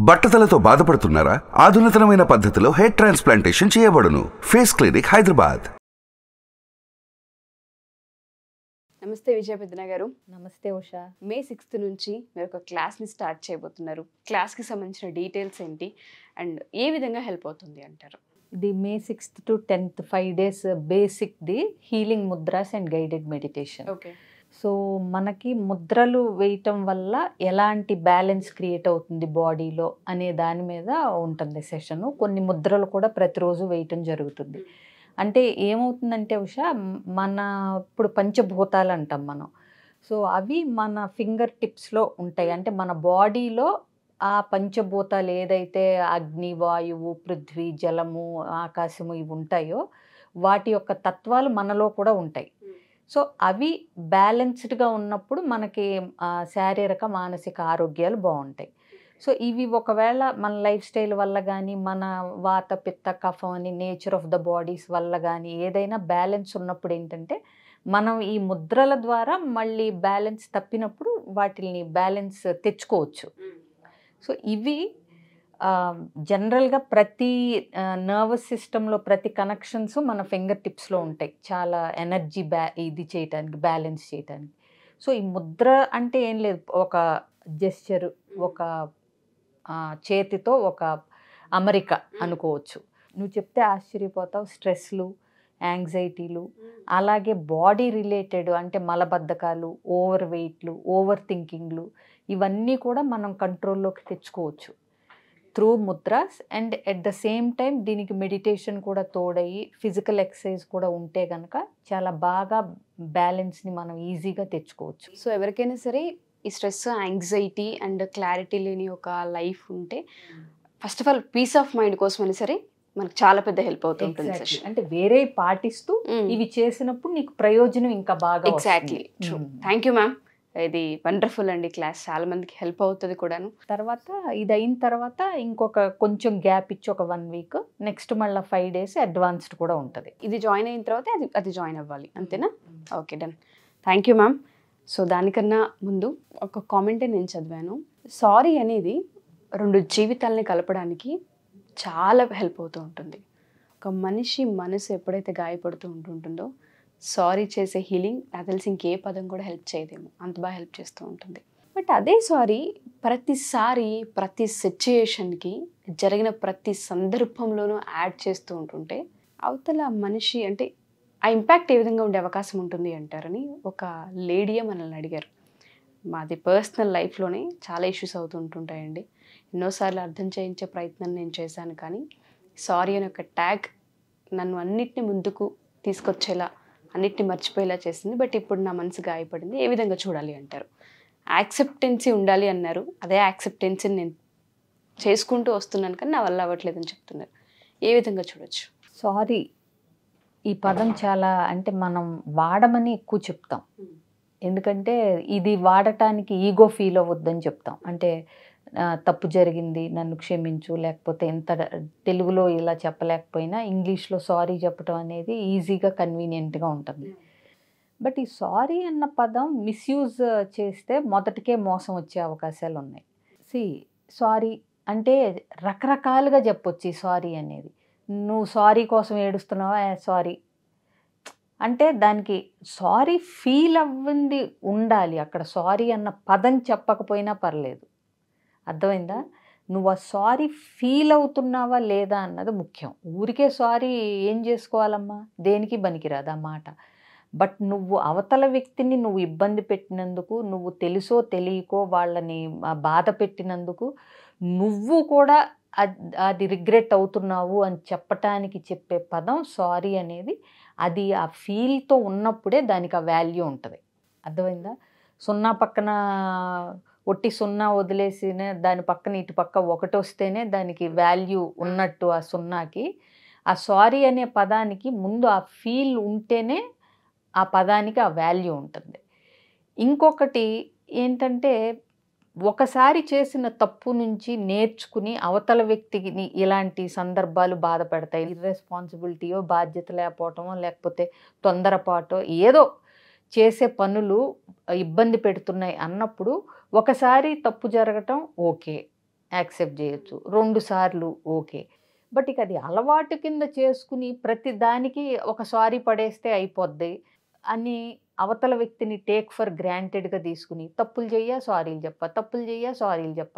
బట్టతలతో బాధపడుతున్నారా? ఆధునితనమైన పద్ధతిలో hair transplantation చేయబడును. Face clinic, Hyderabad. నమస్తే విజయ పెద్దన గారు. నమస్తే ఉషా. మే 6th నుంచి మీరు ఒక క్లాస్ని స్టార్ట్ చేయబోతున్నారు. క్లాస్కి సంబంధించిన డీటెయిల్స్ ఏంటి అండ్ ఏ విధంగా హెల్ప్ అవుతుంది అంటారు? ఇది May 6th to 10th 5 days బేసిక్ది హీలింగ్ ముద్రాస్ and guided meditation. Okay. So మనకి ముద్రలు వేయటం వల్ల ఎలాంటి బ్యాలెన్స్ క్రియేట్ అవుతుంది బాడీలో అనే దాని మీద ఉంటుంది సెషను. కొన్ని ముద్రలు కూడా ప్రతిరోజు వేయటం జరుగుతుంది. అంటే ఏమవుతుందంటే ఉషా, మన ఇప్పుడు పంచభూతాలు అంటాం మనం. సో అవి మన ఫింగర్ టిప్స్లో ఉంటాయి. అంటే మన బాడీలో ఆ పంచభూతాలు ఏదైతే అగ్ని, వాయువు, పృథ్వీ, జలము, ఆకాశము ఇవి ఉంటాయో వాటి యొక్క తత్వాలు మనలో కూడా ఉంటాయి. సో అవి బ్యాలెన్స్డ్గా ఉన్నప్పుడు మనకి శారీరక మానసిక ఆరోగ్యాలు బాగుంటాయి. సో ఇవి ఒకవేళ మన లైఫ్ స్టైల్ వల్ల కానీ, మన వాత పిత్త కఫం అని నేచర్ ఆఫ్ ద బాడీస్ వల్ల కానీ ఏదైనా బ్యాలెన్స్ ఉన్నప్పుడు ఏంటంటే మనం ఈ ముద్రల ద్వారా మళ్ళీ బ్యాలెన్స్ తప్పినప్పుడు వాటిని బ్యాలెన్స్ తెచ్చుకోవచ్చు. సో ఇవి జనరల్గా ప్రతి నర్వస్ సిస్టంలో ప్రతి కనెక్షన్స్ మన ఫింగర్ టిప్స్లో ఉంటాయి. చాలా ఎనర్జీ ఇది చేయటానికి, బ్యాలెన్స్ చేయటానికి. సో ఈ ముద్ర అంటే ఏం లేదు, ఒక జెస్చర్, ఒక చేతితో ఒక అమరిక అనుకోవచ్చు. నువ్వు చెప్తే ఆశ్చర్యపోతావు. స్ట్రెస్లు, యాంగ్జైటీలు, అలాగే బాడీ రిలేటెడ్ అంటే మలబద్ధకాలు, ఓవర్ వెయిట్లు, ఓవర్ థింకింగ్లు, ఇవన్నీ కూడా మనం కంట్రోల్లోకి తెచ్చుకోవచ్చు through mudras. And at the same time దీనికి మెడిటేషన్ కూడా తోడయి ఫిజికల్ ఎక్సర్సైజ్ కూడా ఉంటే కనుక చాలా బాగా బ్యాలెన్స్ని మనం ఈజీగా తెచ్చుకోవచ్చు. సో ఎవరికైనా సరే ఈ స్ట్రెస్, యాంగ్జైటీ అండ్ క్లారిటీ లేని ఒక లైఫ్ ఉంటే first of all peace of mind కోసమైనా సరే మనకు చాలా పెద్ద హెల్ప్ అవుతుంటుంది. అంటే వేరే పాటిస్తూ ఇవి చేసినప్పుడు నీకు ప్రయోజనం ఇంకా బాగా. Exactly, true. Thank you ma'am. ఇది వండర్ఫుల్ అండి క్లాస్, చాలా మందికి హెల్ప్ అవుతుంది కూడాను. తర్వాత ఇది అయిన తర్వాత ఇంకొక కొంచెం గ్యాప్ ఇచ్చి ఒక 1 week, నెక్స్ట్ మళ్ళీ 5 days అడ్వాన్స్డ్ కూడా ఉంటుంది. ఇది జాయిన్ అయిన తర్వాత అది జాయిన్ అవ్వాలి, అంతేనా? Okay, done. Thank you ma'am. So దానికన్నా ముందు ఒక కామెంటే నేను చదివాను. సారీ అనేది 2 జీవితాలని కలపడానికి చాలా హెల్ప్ అవుతూ ఉంటుంది. ఒక మనిషి మనసు ఎప్పుడైతే గాయపడుతూ ఉంటుందో సారీ చేసే హీలింగ్ నాకు తెలిసి ఇంకే పదం కూడా హెల్ప్ చేయదేమో, అంత బాగా హెల్ప్ చేస్తూ ఉంటుంది. బట్ అదే సారీ ప్రతిసారి ప్రతి సిచ్యుయేషన్కి జరిగిన ప్రతి సందర్భంలోనూ యాడ్ చేస్తూ ఉంటుంటే అవతల మనిషి అంటే ఆ ఇంపాక్ట్ ఏ విధంగా ఉండే అవకాశం ఉంటుంది అంటారని ఒక లేడీయే మనల్ని అడిగారు. మాది పర్సనల్ లైఫ్లోనే చాలా ఇష్యూస్ అవుతూ ఉంటుంటాయండి. ఎన్నోసార్లు అర్థం చేయించే ప్రయత్నం నేను చేశాను, కానీ సారీ అనే ఒక ట్యాగ్ నన్ను అన్నిటిని ముందుకు తీసుకొచ్చేలా, అన్నిటిని మర్చిపోయేలా చేసింది. బట్ ఇప్పుడు నా మనసు గాయపడింది, ఏ విధంగా చూడాలి అంటారు? యాక్సెప్టెన్సీ ఉండాలి అన్నారు. అదే యాక్సెప్టెన్సీని నేను చేసుకుంటూ వస్తున్నాను, కానీ నా వల్ల అవ్వట్లేదని చెప్తున్నారు. ఏ విధంగా చూడొచ్చు? సారీ ఈ పదం చాలా అంటే మనం వాడమని ఎక్కువ చెప్తాం. ఎందుకంటే ఇది వాడటానికి ఈగో ఫీల్ అవ్వద్దని చెప్తాం. అంటే తప్పు జరిగింది, నన్ను క్షమించు, లేకపోతే ఎంత తెలుగులో ఇలా చెప్పలేకపోయినా ఇంగ్లీష్లో సారీ చెప్పడం అనేది ఈజీగా కన్వీనియంట్గా ఉంటుంది. బట్ ఈ సారీ అన్న పదం మిస్యూజ్ చేస్తే మొదటికే మోసం వచ్చే అవకాశాలు ఉన్నాయి. సారీ అంటే రకరకాలుగా చెప్పొచ్చు. ఈ సారీ అనేది నువ్వు సారీ కోసం ఏడుస్తున్నావా, సారీ అంటే దానికి సారీ ఫీల్ అవ్వింది ఉండాలి అక్కడ. సారీ అన్న పదం చెప్పకపోయినా పర్లేదు, అర్థమైందా? నువ్వు ఆ సారీ ఫీల్ అవుతున్నావా లేదా అన్నది ముఖ్యం. ఊరికే సారీ ఏం చేసుకోవాలమ్మా, దేనికి పనికిరాదు ఆ మాట. బట్ నువ్వు అవతల వ్యక్తిని నువ్వు ఇబ్బంది పెట్టినందుకు, నువ్వు తెలుసో తెలియకో వాళ్ళని బాధ పెట్టినందుకు నువ్వు కూడా అది రిగ్రెట్ అవుతున్నావు అని చెప్పటానికి చెప్పే పదం సారీ అనేది. అది ఆ ఫీల్తో ఉన్నప్పుడే దానికి ఆ వాల్యూ ఉంటుంది, అర్థమైందా? 0 పక్కన ఒట్టి 0 వదిలేసిన దాని పక్కన ఇటు పక్క 1 వస్తేనే దానికి వాల్యూ ఉన్నట్టు. ఆ 0కి ఆ సారీ అనే పదానికి ముందు ఆ ఫీల్ ఉంటేనే ఆ పదానికి ఆ వాల్యూ ఉంటుంది. ఇంకొకటి ఏంటంటే, ఒకసారి చేసిన తప్పు నుంచి నేర్చుకుని అవతల వ్యక్తిని ఇలాంటి సందర్భాలు బాధ పెడతాయి. ఇర్రెస్పాన్సిబిలిటీయో, బాధ్యత లేకపోవటమో, లేకపోతే తొందరపాటో, ఏదో చేసే పనులు ఇబ్బంది పెడుతున్నాయి అన్నప్పుడు ఒకసారి తప్పు జరగటం ఓకే, యాక్సెప్ట్ చేయొచ్చు, 2 సార్లు ఓకే. బట్ ఇక అది అలవాటు కింద చేసుకుని ప్రతి దానికి ఒక సారీ పడేస్తే అయిపోద్ది అని అవతల వ్యక్తిని టేక్ ఫర్ గ్రాంటెడ్గా తీసుకుని తప్పులు చెయ్య సారీలు చెప్ప, తప్పులు చెయ్య సారీలు చెప్ప,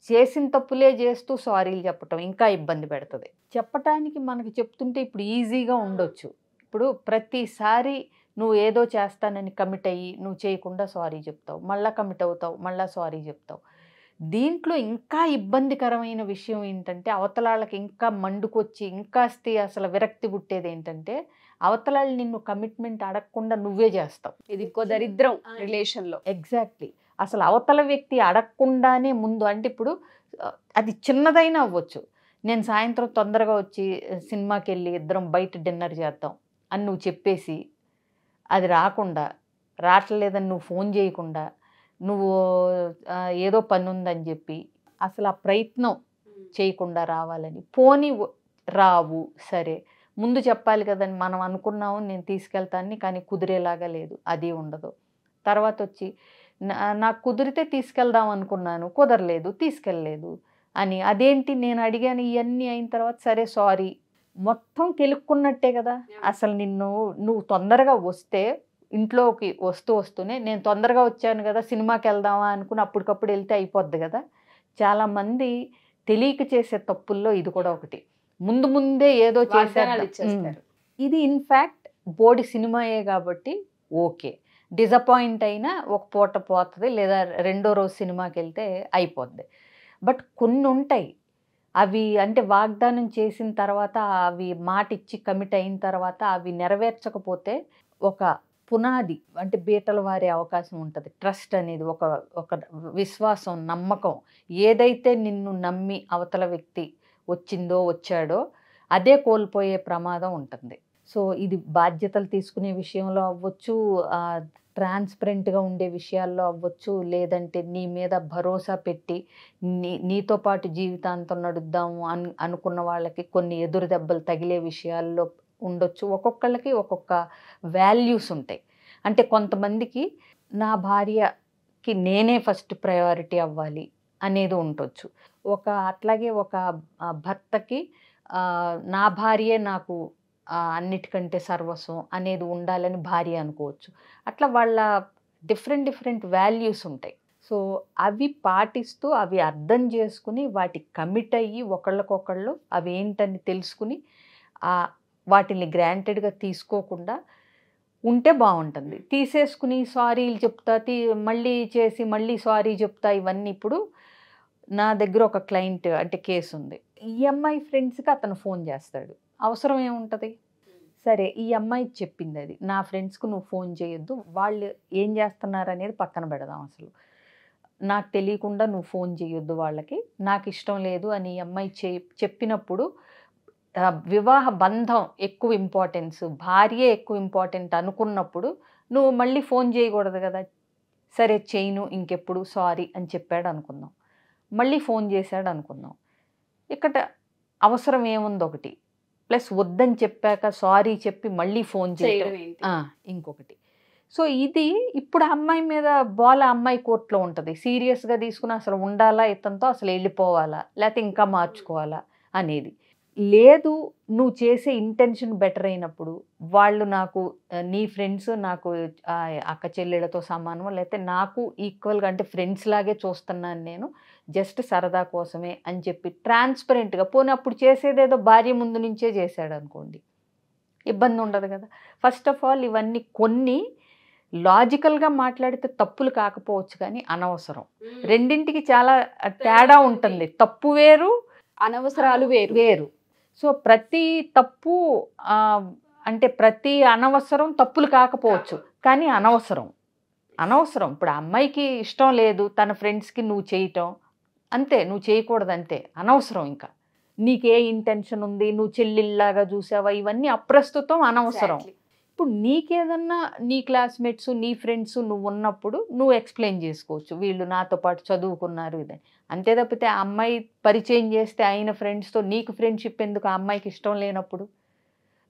చేసిన తప్పులే చేస్తూ సారీలు చెప్పటం ఇంకా ఇబ్బంది పెడుతుంది. చెప్పటానికి మనకి చెప్తుంటే ఇప్పుడు ఈజీగా ఉండొచ్చు. ఇప్పుడు ప్రతిసారి నువ్వు ఏదో చేస్తానని కమిట్ అయ్యి నువ్వు చేయకుండా సారీ చెప్తావు, మళ్ళీ కమిట్ అవుతావు, మళ్ళీ సారీ చెప్తావు. దీంట్లో ఇంకా ఇబ్బందికరమైన విషయం ఏంటంటే అవతలాళ్ళకి ఇంకా మండుకొచ్చి ఇంకాస్తి అసలు విరక్తి పుట్టేది ఏంటంటే అవతలాళ్ళు నిన్ను కమిట్మెంట్ అడగకుండా నువ్వే చేస్తావు. ఇది ఇంకో దరిద్రం రిలేషన్లో. ఎగ్జాక్ట్లీ. అసలు అవతల వ్యక్తి అడగకుండానే ముందు, అంటే ఇప్పుడు అది చిన్నదైనా అవ్వచ్చు, నేను సాయంత్రం తొందరగా వచ్చి సినిమాకి వెళ్ళి ఇద్దరం బయట డిన్నర్ చేద్దాం అని నువ్వు చెప్పేసి అది రావట్లేదని నువ్వు ఫోన్ చేయకుండా నువ్వు ఏదో పని ఉందని చెప్పి అసలు ఆ ప్రయత్నం చేయకుండా రావాలని, పోనీ రావు సరే ముందు చెప్పాలి కదని మనం అనుకున్నాము నేను తీసుకెళ్తాను కానీ కుదిరేలాగా లేదు, అది ఉండదు. తర్వాత వచ్చి నాకు కుదిరితే తీసుకెళ్దాం అనుకున్నాను కుదరలేదు తీసుకెళ్ళలేదు అని, అదేంటి నేను అడిగాను ఇవన్నీ అయిన తర్వాత సరే సారీ, మొత్తం కెలుక్కున్నట్టే కదా. అసలు నువ్వు తొందరగా వస్తే ఇంట్లోకి వస్తూనే నేను తొందరగా వచ్చాను కదా సినిమాకి వెళ్దామా అనుకుని అప్పటికప్పుడు వెళ్తే అయిపోద్ది కదా. చాలామంది తెలియక చేసే తప్పుల్లో ఇది కూడా ఒకటి. ముందే ఏదో చేశారు. ఇది ఇన్ఫ్యాక్ట్ బోడి సినిమాయే కాబట్టి ఓకే, డిసప్పాయింట్ అయినా ఒక పూట పోతుంది లేదా రెండో రోజు సినిమాకి వెళ్తే అయిపోద్ది. బట్ కొన్ని ఉంటాయి అవి, అంటే వాగ్దానం చేసిన తర్వాత అవి మాట ఇచ్చి కమిట్ అయిన తర్వాత అవి నెరవేర్చకపోతే ఒక పునాది అంటే బీటలు వారే అవకాశం ఉంటుంది. ట్రస్ట్ అనేది ఒక విశ్వాసం, నమ్మకం, ఏదైతే నిన్ను నమ్మి అవతల వ్యక్తి వచ్చాడో అదే కోల్పోయే ప్రమాదం ఉంటుంది. సో ఇది బాధ్యతలు తీసుకునే విషయంలో అవ్వచ్చు, ట్రాన్స్పరెంట్గా ఉండే విషయాల్లో అవ్వచ్చు, లేదంటే నీ మీద భరోసా పెట్టి నీతో పాటు జీవితాంతం నడుద్దాము అనుకున్న వాళ్ళకి కొన్ని ఎదురు దెబ్బలు తగిలే విషయాల్లో ఉండొచ్చు. ఒక్కొక్కళ్ళకి ఒక్కొక్క వాల్యూస్ ఉంటాయి. అంటే కొంతమందికి నా భార్యకి నేనే ఫస్ట్ ప్రయారిటీ అవ్వాలి అనేది ఉండొచ్చు. అట్లాగే ఒక భర్తకి నా భార్యే నాకు అన్నిటికంటే సర్వస్వం అనేది ఉండాలని భార్య అనుకోవచ్చు. అట్లా వాళ్ళ డిఫరెంట్ వాల్యూస్ ఉంటాయి. సో అవి పాటిస్తూ అవి అర్థం చేసుకుని వాటికి కమిట్ అయ్యి ఒకళ్ళకొకళ్ళు అవి ఏంటని తెలుసుకుని వాటిని గ్రాంటెడ్గా తీసుకోకుండా ఉంటే బాగుంటుంది. తీసేసుకుని సారీలు చెప్తా మళ్ళీ చేసి మళ్ళీ సారీ చెప్తా ఇవన్నీ. ఇప్పుడు నా దగ్గర ఒక క్లయింట్ అంటే కేసు ఉంది. ఈ అమ్మాయి ఫ్రెండ్స్కి అతను ఫోన్ చేస్తాడు, అవసరం ఏముంటుంది? సరే ఈ అమ్మాయికి చెప్పింది అది, నా ఫ్రెండ్స్కి నువ్వు ఫోన్ చేయొద్దు, వాళ్ళు ఏం చేస్తున్నారు అనేది పక్కన పెడదాం, అసలు నాకు తెలియకుండా నువ్వు ఫోన్ చేయొద్దు వాళ్ళకి, నాకు ఇష్టం లేదు అని ఈ అమ్మాయి చెప్పినప్పుడు వివాహ బంధం ఎక్కువ ఇంపార్టెన్స్, భార్యే ఎక్కువ ఇంపార్టెంట్ అనుకున్నప్పుడు నువ్వు మళ్ళీ ఫోన్ చేయకూడదు కదా. సరే చేయను ఇంకెప్పుడు సారీ అని చెప్పాడు అనుకుందాం, మళ్ళీ ఫోన్ చేశాడు అనుకుందాం, ఇక్కడ అవసరం ఏముంది ఒకటి, ప్లస్ వద్దని చెప్పాక సారీ చెప్పి మళ్ళీ ఫోన్ చేయడం ఇంకొకటి. సో ఇది ఇప్పుడు అమ్మాయి మీద అమ్మాయి కోర్టులో ఉంటుంది. సీరియస్గా తీసుకుని అసలు ఉండాలా ఇతనితో, అసలు వెళ్ళిపోవాలా లేకపోతే ఇంకా మార్చుకోవాలా అనేది లేదు. నువ్వు చేసే ఇంటెన్షన్ బెటర్ అయినప్పుడు వాళ్ళు నాకు నీ ఫ్రెండ్స్ నాకు అక్క చెల్లెళ్ళతో సమానం, లేకపోతే నాకు ఈక్వల్గా అంటే ఫ్రెండ్స్ లాగే చూస్తున్నాను నేను, జస్ట్ సరదా కోసమే అని చెప్పి ట్రాన్స్పరెంట్గా పోనీ అప్పుడు చేసేదేదో భార్య ముందు నుంచే చేశాడు అనుకోండి, ఇబ్బంది ఉండదు కదా. ఫస్ట్ ఆఫ్ ఆల్ ఇవన్నీ కొన్ని లాజికల్గా మాట్లాడితే తప్పులు కాకపోవచ్చు కానీ అనవసరం. రెండింటికి చాలా తేడా ఉంటుంది. తప్పు వేరు, అనవసరాలు వేరు. సో ప్రతి తప్పు అంటే ప్రతి అనవసరం తప్పులు కాకపోవచ్చు కానీ అనవసరం. ఇప్పుడు ఆ అమ్మాయికి ఇష్టం లేదు తన ఫ్రెండ్స్కి నువ్వు చేయటం, అంతే, నువ్వు చేయకూడదు అంతే, అనవసరం. ఇంకా నీకే ఇంటెన్షన్ ఉంది, నువ్వు చెల్లిళ్ళలాగా చూసావా, ఇవన్నీ అప్రస్తుతం, అనవసరం. ఇప్పుడు నీకేదన్నా నీ క్లాస్మేట్స్ నీ ఫ్రెండ్స్ నువ్వు ఉన్నప్పుడు నువ్వు ఎక్స్ప్లెయిన్ చేసుకోవచ్చు, వీళ్ళు నాతో పాటు చదువుకున్నారు ఇదని. అంతే తప్పితే ఆ అమ్మాయి పరిచయం చేస్తే అయిన ఫ్రెండ్స్తో నీకు ఫ్రెండ్షిప్ ఎందుకు, ఆ అమ్మాయికి ఇష్టం లేనప్పుడు?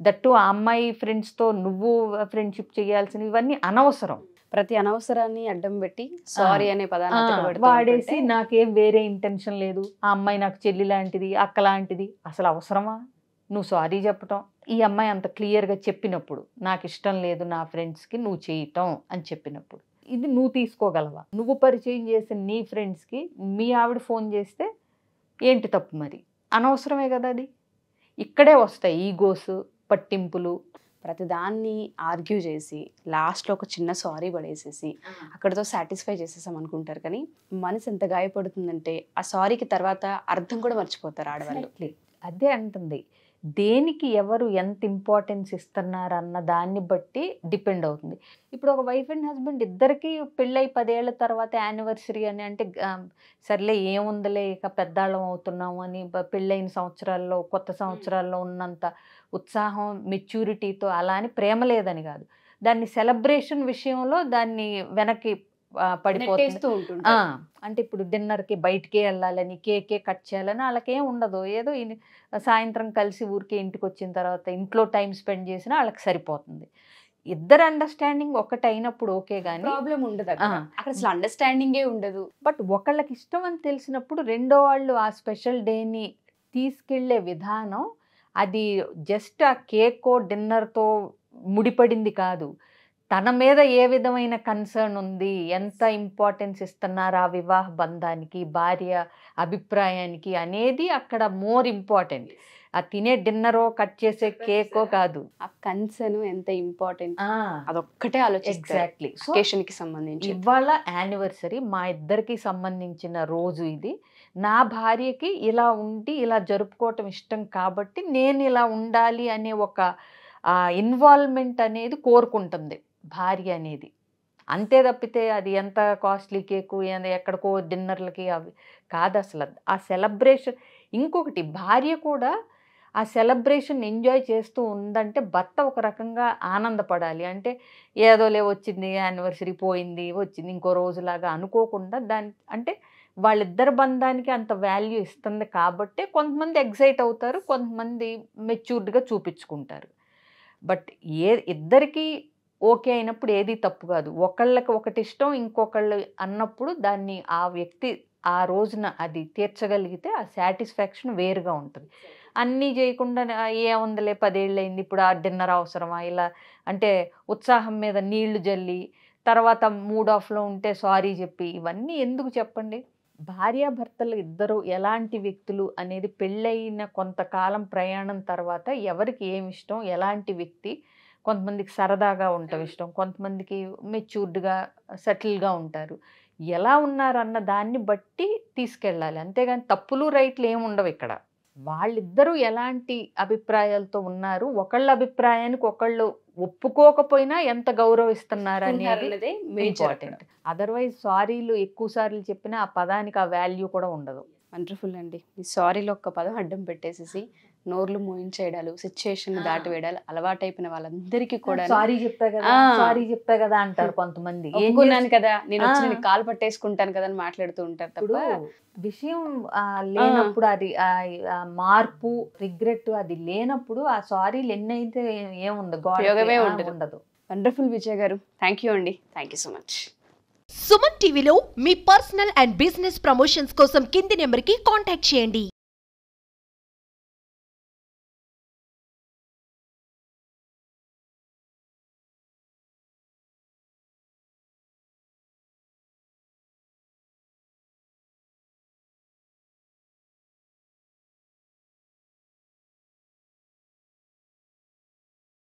దట్టు ఆ అమ్మాయి ఫ్రెండ్స్తో నువ్వు ఫ్రెండ్షిప్ చేయాల్సినవి ఇవన్నీ అనవసరం. ప్రతి అనవసరాన్ని అడ్డం పెట్టి సారీ అనే పదాన్ని అతకబెడుతూ వాడేసి ఉంటుంటే నాకేం వేరే ఇంటెన్షన్ లేదు, ఆ అమ్మాయి నాకు చెల్లి లాంటిది, అక్క లాంటిది, అసలు అవసరమా నువ్వు సారీ చెప్పటం? ఈ అమ్మాయి అంత క్లియర్గా చెప్పినప్పుడు, నాకు ఇష్టం లేదు నా ఫ్రెండ్స్కి నువ్వు చేయటం అని చెప్పినప్పుడు, ఇది నువ్వు తీసుకోగలవా? నువ్వు పరిచయం చేసిన నీ ఫ్రెండ్స్కి మీ ఆవిడ ఫోన్ చేస్తే ఏంటి తప్పు? మరి అనవసరమే కదా అది. ఇక్కడే వస్తాయి ఈగోస్, పట్టింపులు. ప్రతిదాన్ని ఆర్గ్యూ చేసి లాస్ట్లో ఒక చిన్న సారీ పడేసేసి అక్కడితో సాటిస్ఫై చేసేసాం అనుకుంటారు. కానీ మనసు ఎంత గాయపడుతుందంటే ఆ సారీకి తర్వాత అర్థం కూడా మర్చిపోతారు ఆడవాళ్ళు. అదే అంటుంది, దేనికి ఎవరు ఎంత ఇంపార్టెన్స్ ఇస్తున్నారు అన్న దాన్ని బట్టి డిపెండ్ అవుతుంది. ఇప్పుడు ఒక వైఫ్ అండ్ హస్బెండ్ ఇద్దరికి పెళ్ళై 10 ఏళ్ల తర్వాత యానివర్సరీ అని అంటే సర్లే ఏముందలే ఇక పెద్దాళ్ళం అవుతున్నాము అని, పెళ్ళైన సంవత్సరాల్లో కొత్త సంవత్సరాల్లో ఉన్నంత ఉత్సాహం మెచ్యూరిటీతో అలా అని ప్రేమ లేదని కాదు, దాన్ని సెలబ్రేషన్ విషయంలో దాన్ని వెనక్కి పడిపోతుంది. అంటే ఇప్పుడు డిన్నర్కి బయటికే వెళ్ళాలని, కేకే కట్ చేయాలని వాళ్ళకేం ఉండదు. ఏదో సాయంత్రం కలిసి ఊరికే ఇంటికి వచ్చిన తర్వాత ఇంట్లో టైం స్పెండ్ చేసినా వాళ్ళకి సరిపోతుంది. ఇద్దరు అండర్స్టాండింగ్ ఒకటైనప్పుడు ఓకే, కానీ ప్రాబ్లం ఉండదు అక్కడ అసలు అండర్స్టాండింగే ఉండదు. బట్ ఒకళ్ళకి ఇష్టం అని తెలిసినప్పుడు రెండో వాళ్ళు ఆ స్పెషల్ డేని తీసుకెళ్లే విధానం అది జస్ట్ ఆ కేకో డిన్నర్తో ముడిపడింది కాదు. తన మీద ఏ విధమైన కన్సర్న్ ఉంది, ఎంత ఇంపార్టెన్స్ ఇస్తున్నారు ఆ వివాహ బంధానికి, భార్య అభిప్రాయానికి అనేది అక్కడ మోర్ ఇంపార్టెంట్. ఆ తినే డిన్నరో కట్ చేసే కేకో కాదు, ఆ కన్సర్న్ ఎంత ఇంపార్టెంట్ అదొక్కటే ఆలోచిస్తారు. ఎగ్జాక్ట్లీ. అకేషన్కి సంబంధించి ఇవాళ యానివర్సరీ మా ఇద్దరికి సంబంధించిన రోజు ఇది, నా భార్యకి ఇలా ఉండి ఇలా జరుపుకోవటం ఇష్టం కాబట్టి నేను ఇలా ఉండాలి అనే ఒక ఇన్వాల్వ్మెంట్ అనేది కోరుకుంటుంది భార్య అనేది. అంతే తప్పితే అది ఎంత కాస్ట్లీ కేకు, ఎక్కడికో డిన్నర్లకి అవి కాదు అసలు. ఆ సెలబ్రేషన్, ఇంకొకటి భార్య కూడా ఆ సెలబ్రేషన్ ఎంజాయ్ చేస్తూ ఉందంటే భర్త ఒక రకంగా ఆనందపడాలి. అంటే ఏదోలే వచ్చింది యానివర్సరీ పోయింది వచ్చింది ఇంకో రోజులాగా అనుకోకుండా దాని అంటే వాళ్ళిద్దరి బంధానికి అంత వాల్యూ ఇస్తుంది కాబట్టి కొంతమంది ఎగ్జైట్ అవుతారు, కొంతమంది మెచ్యూర్డ్గా చూపించుకుంటారు. బట్ ఇద్దరికీ ఓకే అయినప్పుడు ఏది తప్పు కాదు. ఒకళ్ళకి ఒకటి ఇష్టం ఇంకొకళ్ళు అన్నప్పుడు దాన్ని ఆ వ్యక్తి ఆ రోజున అది తీర్చగలిగితే ఆ సాటిస్ఫాక్షన్ వేరుగా ఉంటుంది. అన్నీ చేయకుండా ఏముందలే 10 ఏళ్ళు అయింది ఇప్పుడు ఆ డిన్నర్ అవసరమా ఇలా అంటే ఉత్సాహం మీద నీళ్లు జల్లి తర్వాత మూడ్ ఆఫ్లో ఉంటే సారీ చెప్పి ఇవన్నీ ఎందుకు చెప్పండి? భార్యాభర్తలు ఇద్దరు ఎలాంటి వ్యక్తులు అనేది పెళ్ళైన కొంతకాలం ప్రయాణం తర్వాత ఎవరికి ఏమి ఇష్టం, ఎలాంటి వ్యక్తి, కొంతమందికి సరదాగా ఉండటం ఇష్టం, కొంతమందికి మెచ్యూర్డ్గా సెటిల్గా ఉంటారు, ఎలా ఉన్నారన్న దాన్ని బట్టి తీసుకెళ్ళాలి. అంతేగాని తప్పులు రైట్లు ఏమి ఉండవు ఇక్కడ. వాళ్ళిద్దరూ ఎలాంటి అభిప్రాయాలతో ఉన్నారు, ఒకళ్ళ అభిప్రాయానికి ఒకళ్ళు ఒప్పుకోకపోయినా ఎంత గౌరవిస్తున్నారు అనేది ఇంపార్టెంట్. అదర్వైజ్ సారీలు ఎక్కువ సార్లు చెప్పినా ఆ పదానికి ఆ వాల్యూ కూడా ఉండదు. వండర్ఫుల్ అండి. ఈ సారీలో ఒక్క పదం అడ్డం పెట్టేసేసి నోర్లు మూయించేయడాలు, సిచ్యుయేషన్ దాటి వేయడాలు అలవాటైపోయిన వాళ్ళందరికీ కూడా సారీ చెప్పా కదా అంటారు కొంతమంది. ఏమన్నాను కదా నేను వచ్చి నేను కాలు పట్టేసుకుంటాను కదా అని మాట్లాడుతూ ఉంటారు. తప్ప విషయం లేనప్పుడు అది మార్పు రిగ్రెట్ అది లేనప్పుడు ఆ సారీలు ఎన్నైతే ఏముండదు, ఉండదు. వండర్ఫుల్ విజయ్ గారు, థ్యాంక్ యూ అండి. Thank you so much. Suman టీవీలో మీ పర్సనల్ అండ్ బిజినెస్ ప్రమోషన్స్ కోసం కింది నెంబర్కి కాంటాక్ట్ చేయండి.